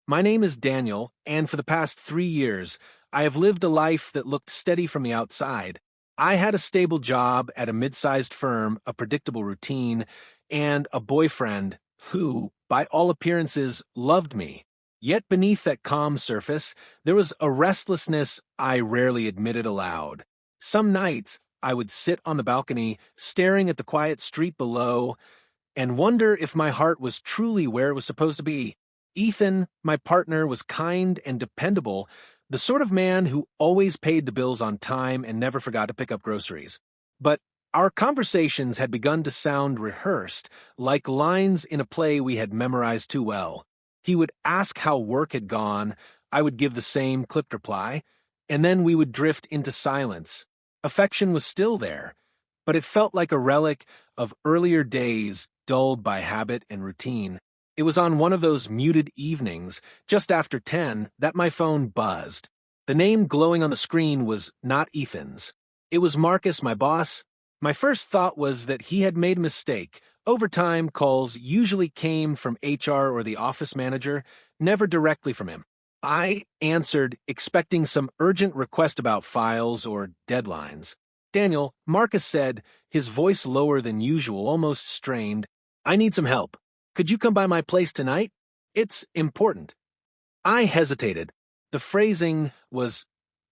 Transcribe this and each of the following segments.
My name is Daniel, and for the past 3 years, I have lived a life that looked steady from the outside. I had a stable job at a mid-sized firm, a predictable routine, and a boyfriend who, by all appearances, loved me. Yet beneath that calm surface, there was a restlessness I rarely admitted aloud. Some nights, I would sit on the balcony, staring at the quiet street below, and wonder if my heart was truly where it was supposed to be. Ethan, my partner, was kind and dependable, the sort of man who always paid the bills on time and never forgot to pick up groceries. But our conversations had begun to sound rehearsed, like lines in a play we had memorized too well. He would ask how work had gone, I would give the same clipped reply, and then we would drift into silence. Affection was still there, but it felt like a relic of earlier days dulled by habit and routine. It was on one of those muted evenings, just after 10, that my phone buzzed. The name glowing on the screen was not Ethan's. It was Marcus, my boss. My first thought was that he had made a mistake. Overtime calls usually came from HR or the office manager, never directly from him. I answered, expecting some urgent request about files or deadlines. Daniel, Marcus said, his voice lower than usual, almost strained, "I need some help. Could you come by my place tonight? It's important." I hesitated. The phrasing was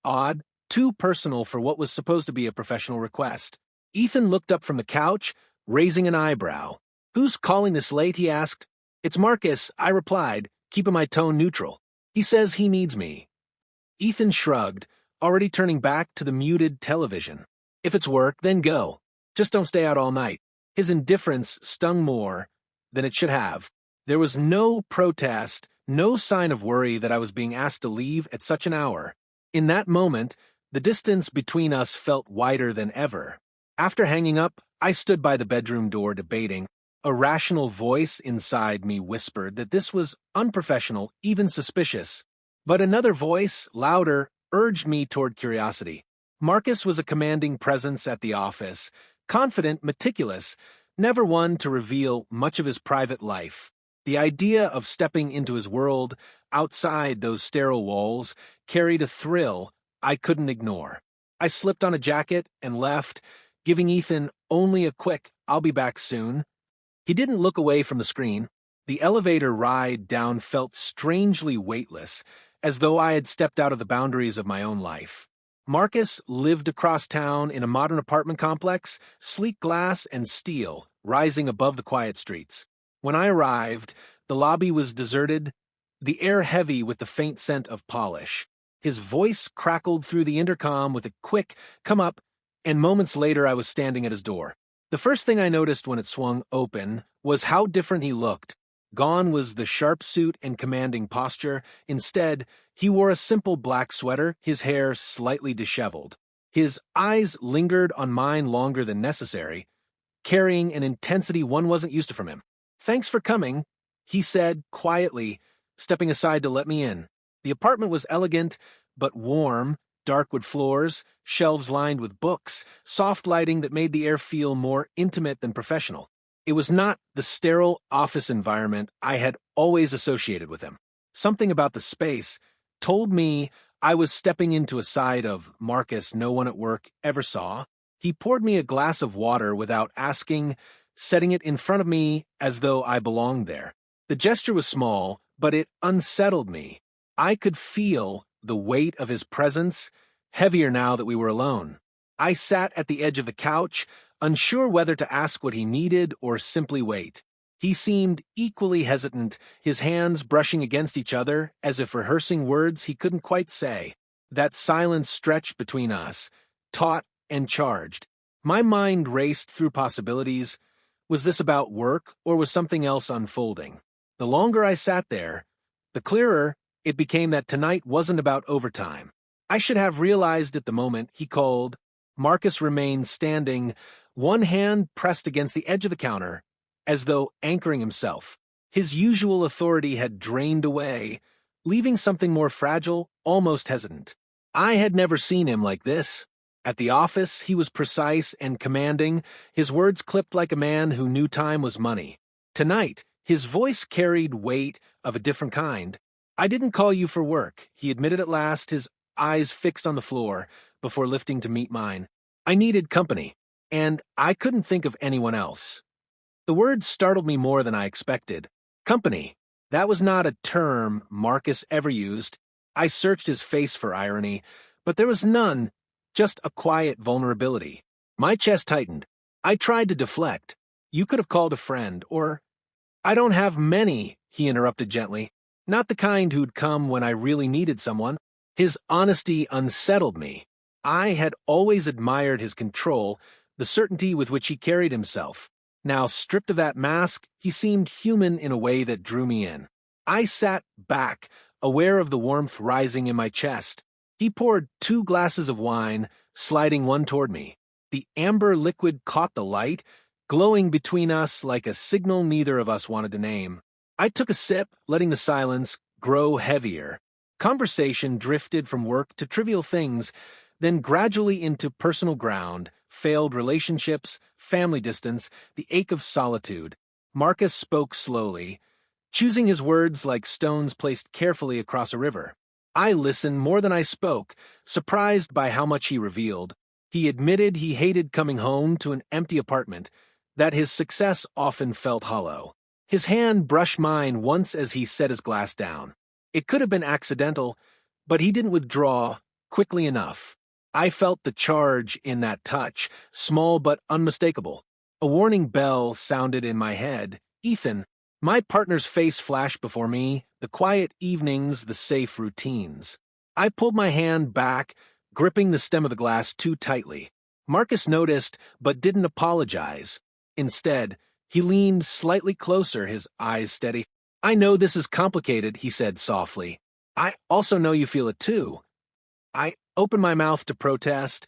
odd, too personal for what was supposed to be a professional request. Ethan looked up from the couch, raising an eyebrow. "Who's calling this late?" he asked. "It's Marcus," I replied, keeping my tone neutral. "He says he needs me." Ethan shrugged, already turning back to the muted television. "If it's work, then go. Just don't stay out all night." His indifference stung more than it should have. There was no protest, no sign of worry that I was being asked to leave at such an hour. In that moment, the distance between us felt wider than ever. After hanging up, I stood by the bedroom door debating. A rational voice inside me whispered that this was unprofessional, even suspicious. But another voice, louder, urged me toward curiosity. Marcus was a commanding presence at the office, confident, meticulous, never one to reveal much of his private life. The idea of stepping into his world, outside those sterile walls, carried a thrill I couldn't ignore. I slipped on a jacket and left, giving Ethan only a quick, "I'll be back soon." He didn't look away from the screen. The elevator ride down felt strangely weightless, as though I had stepped out of the boundaries of my own life. Marcus lived across town in a modern apartment complex, sleek glass and steel, rising above the quiet streets. When I arrived, the lobby was deserted, the air heavy with the faint scent of polish. His voice crackled through the intercom with a quick, "Come up," and moments later I was standing at his door. The first thing I noticed when it swung open was how different he looked. Gone was the sharp suit and commanding posture. Instead, he wore a simple black sweater, his hair slightly disheveled. His eyes lingered on mine longer than necessary, carrying an intensity one wasn't used to from him. "Thanks for coming," he said quietly, stepping aside to let me in. The apartment was elegant, but warm, dark wood floors, shelves lined with books, soft lighting that made the air feel more intimate than professional. It was not the sterile office environment I had always associated with him. Something about the space told me I was stepping into a side of Marcus no one at work ever saw. He poured me a glass of water without asking, setting it in front of me as though I belonged there. The gesture was small, but it unsettled me. I could feel the weight of his presence, heavier now that we were alone. I sat at the edge of the couch, unsure whether to ask what he needed or simply wait. He seemed equally hesitant, his hands brushing against each other, as if rehearsing words he couldn't quite say. That silence stretched between us, taut and charged. My mind raced through possibilities. Was this about work, or was something else unfolding? The longer I sat there, the clearer it became that tonight wasn't about overtime. I should have realized at the moment he called. Marcus remained standing, one hand pressed against the edge of the counter, as though anchoring himself. His usual authority had drained away, leaving something more fragile, almost hesitant. I had never seen him like this. At the office, he was precise and commanding, his words clipped like a man who knew time was money. Tonight, his voice carried weight of a different kind. I didn't call you for work, he admitted at last, his eyes fixed on the floor before lifting to meet mine. I needed company, and I couldn't think of anyone else. The word startled me more than I expected. Company. That was not a term Marcus ever used. I searched his face for irony, but there was none, just a quiet vulnerability. My chest tightened. I tried to deflect. You could have called a friend, or... I don't have many, he interrupted gently. Not the kind who'd come when I really needed someone. His honesty unsettled me. I had always admired his control, the certainty with which he carried himself. Now, stripped of that mask, he seemed human in a way that drew me in. I sat back, aware of the warmth rising in my chest. He poured 2 glasses of wine, sliding one toward me. The amber liquid caught the light, glowing between us like a signal neither of us wanted to name. I took a sip, letting the silence grow heavier. Conversation drifted from work to trivial things, then gradually into personal ground, failed relationships, family distance, the ache of solitude. Marcus spoke slowly, choosing his words like stones placed carefully across a river. I listened more than I spoke, surprised by how much he revealed. He admitted he hated coming home to an empty apartment, that his success often felt hollow. His hand brushed mine once as he set his glass down. It could have been accidental, but he didn't withdraw quickly enough. I felt the charge in that touch, small but unmistakable. A warning bell sounded in my head. Ethan. My partner's face flashed before me, the quiet evenings, the safe routines. I pulled my hand back, gripping the stem of the glass too tightly. Marcus noticed, but didn't apologize. Instead, he leaned slightly closer, his eyes steady. I know this is complicated, he said softly. I also know you feel it too. I opened my mouth to protest,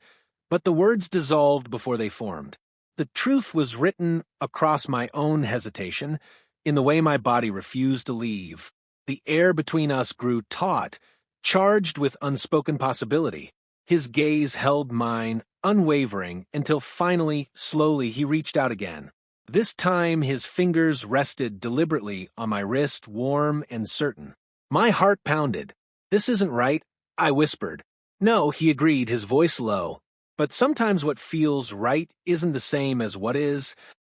but the words dissolved before they formed. The truth was written across my own hesitation, in the way my body refused to leave. The air between us grew taut, charged with unspoken possibility. His gaze held mine, unwavering, until finally, slowly, he reached out again. This time his fingers rested deliberately on my wrist, warm and certain. My heart pounded. This isn't right, I whispered. No, he agreed, his voice low. But sometimes what feels right isn't the same as what is.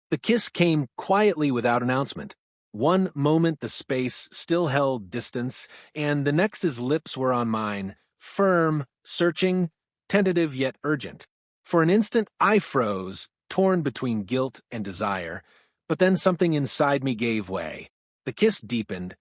The kiss came quietly without announcement. One moment the space still held distance, and the next his lips were on mine, firm, searching, tentative yet urgent. For an instant I froze, torn between guilt and desire, but then something inside me gave way. The kiss deepened,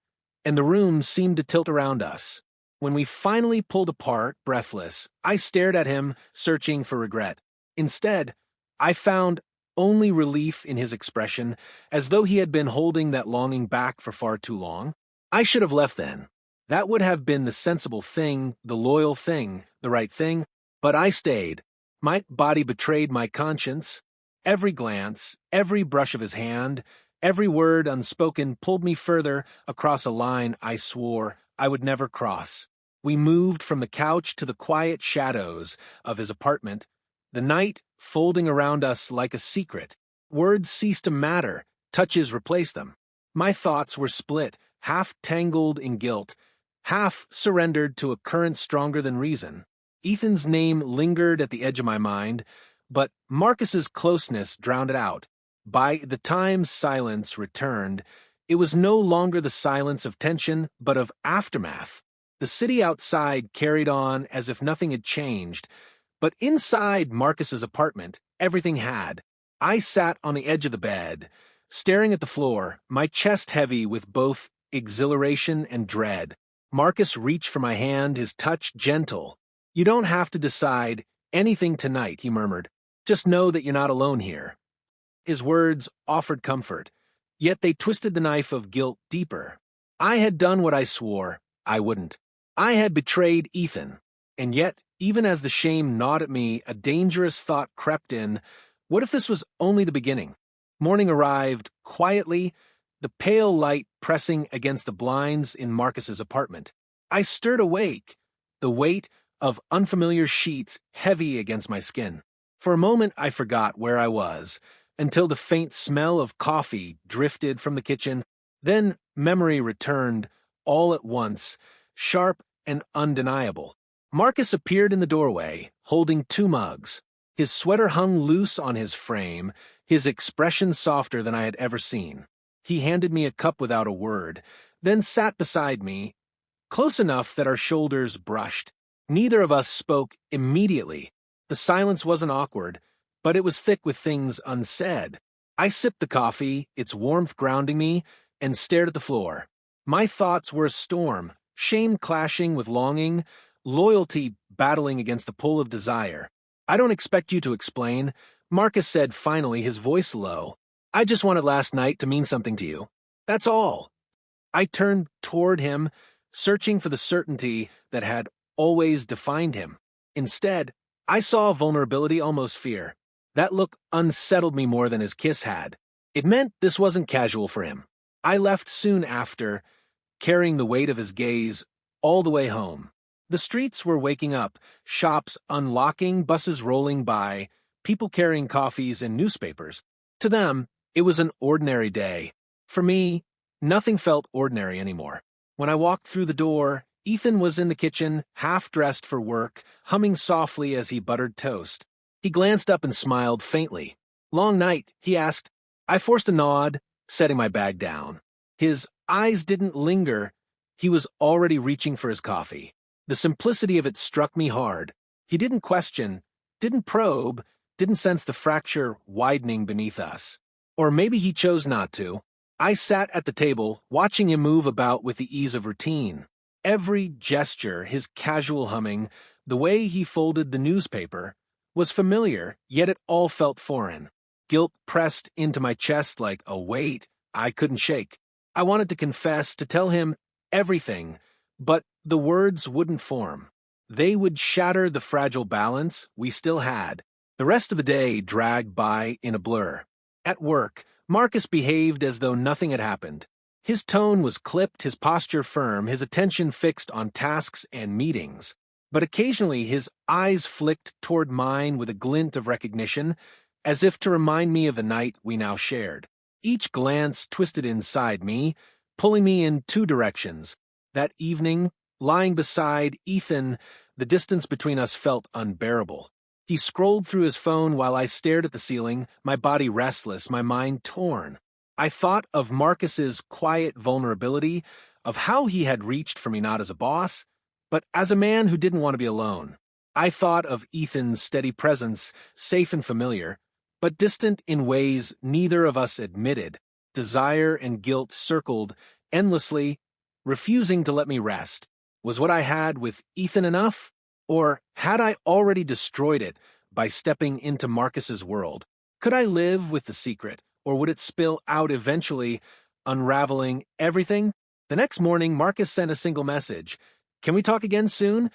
and the room seemed to tilt around us. When we finally pulled apart, breathless, I stared at him, searching for regret. Instead, I found only relief in his expression, as though he had been holding that longing back for far too long. I should have left then. That would have been the sensible thing, the loyal thing, the right thing, but I stayed. My body betrayed my conscience. Every glance, every brush of his hand, every word unspoken pulled me further across a line I swore I would never cross. We moved from the couch to the quiet shadows of his apartment, the night folding around us like a secret. Words ceased to matter, touches replaced them. My thoughts were split, half tangled in guilt, half surrendered to a current stronger than reason. Ethan's name lingered at the edge of my mind, but Marcus's closeness drowned it out. By the time silence returned, it was no longer the silence of tension, but of aftermath. The city outside carried on as if nothing had changed, but inside Marcus's apartment, everything had. I sat on the edge of the bed, staring at the floor, my chest heavy with both exhilaration and dread. Marcus reached for my hand, his touch gentle. You don't have to decide anything tonight, he murmured. Just know that you're not alone here. His words offered comfort, yet they twisted the knife of guilt deeper. I had done what I swore I wouldn't. I had betrayed Ethan. And yet, even as the shame gnawed at me, a dangerous thought crept in. What if this was only the beginning? Morning arrived, quietly, the pale light pressing against the blinds in Marcus's apartment. I stirred awake, the weight of unfamiliar sheets heavy against my skin. For a moment I forgot where I was, until the faint smell of coffee drifted from the kitchen. Then memory returned, all at once, sharp and undeniable. Marcus appeared in the doorway, holding 2 mugs. His sweater hung loose on his frame, his expression softer than I had ever seen. He handed me a cup without a word, then sat beside me, close enough that our shoulders brushed. Neither of us spoke immediately. The silence wasn't awkward, but it was thick with things unsaid. I sipped the coffee, its warmth grounding me, and stared at the floor. My thoughts were a storm, shame clashing with longing, loyalty battling against the pull of desire. "I don't expect you to explain," Marcus said finally, his voice low. "I just wanted last night to mean something to you. That's all." I turned toward him, searching for the certainty that had always defined him. Instead, I saw vulnerability, almost fear. That look unsettled me more than his kiss had. It meant this wasn't casual for him. I left soon after, carrying the weight of his gaze all the way home. The streets were waking up, shops unlocking, buses rolling by, people carrying coffees and newspapers. To them, it was an ordinary day. For me, nothing felt ordinary anymore. When I walked through the door, Ethan was in the kitchen, half-dressed for work, humming softly as he buttered toast. He glanced up and smiled faintly. "Long night?" he asked. I forced a nod, setting my bag down. His eyes didn't linger. He was already reaching for his coffee. The simplicity of it struck me hard. He didn't question, didn't probe, didn't sense the fracture widening beneath us. Or maybe he chose not to. I sat at the table, watching him move about with the ease of routine. Every gesture, his casual humming, the way he folded the newspaper, was familiar, yet it all felt foreign. Guilt pressed into my chest like a weight I couldn't shake. I wanted to confess, to tell him everything, but the words wouldn't form. They would shatter the fragile balance we still had. The rest of the day dragged by in a blur. At work, Marcus behaved as though nothing had happened. His tone was clipped, his posture firm, his attention fixed on tasks and meetings. But occasionally his eyes flicked toward mine with a glint of recognition, as if to remind me of the night we now shared. Each glance twisted inside me, pulling me in 2 directions. That evening, lying beside Ethan, the distance between us felt unbearable. He scrolled through his phone while I stared at the ceiling, my body restless, my mind torn. I thought of Marcus's quiet vulnerability, of how he had reached for me not as a boss, but as a man who didn't want to be alone. I thought of Ethan's steady presence, safe and familiar, but distant in ways neither of us admitted. Desire and guilt circled endlessly, refusing to let me rest. Was what I had with Ethan enough? Or had I already destroyed it by stepping into Marcus's world? Could I live with the secret, or would it spill out eventually, unraveling everything? The next morning, Marcus sent a single message. "Can we talk again soon?"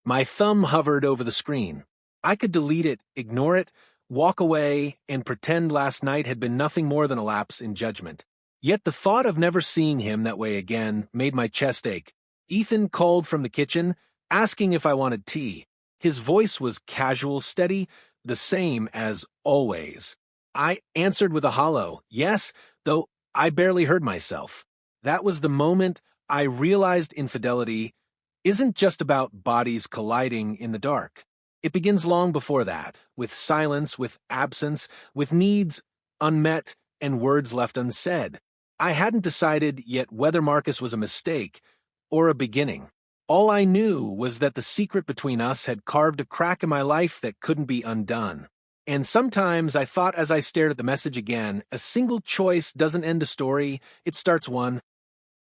My thumb hovered over the screen. I could delete it, ignore it, walk away, and pretend last night had been nothing more than a lapse in judgment. Yet the thought of never seeing him that way again made my chest ache. Ethan called from the kitchen, asking if I wanted tea. His voice was casual, steady, the same as always. I answered with a hollow yes, though I barely heard myself. That was the moment I realized infidelity isn't just about bodies colliding in the dark. It begins long before that, with silence, with absence, with needs unmet and words left unsaid. I hadn't decided yet whether Marcus was a mistake or a beginning. All I knew was that the secret between us had carved a crack in my life that couldn't be undone. And sometimes I thought as I stared at the message again, a single choice doesn't end a story, it starts one.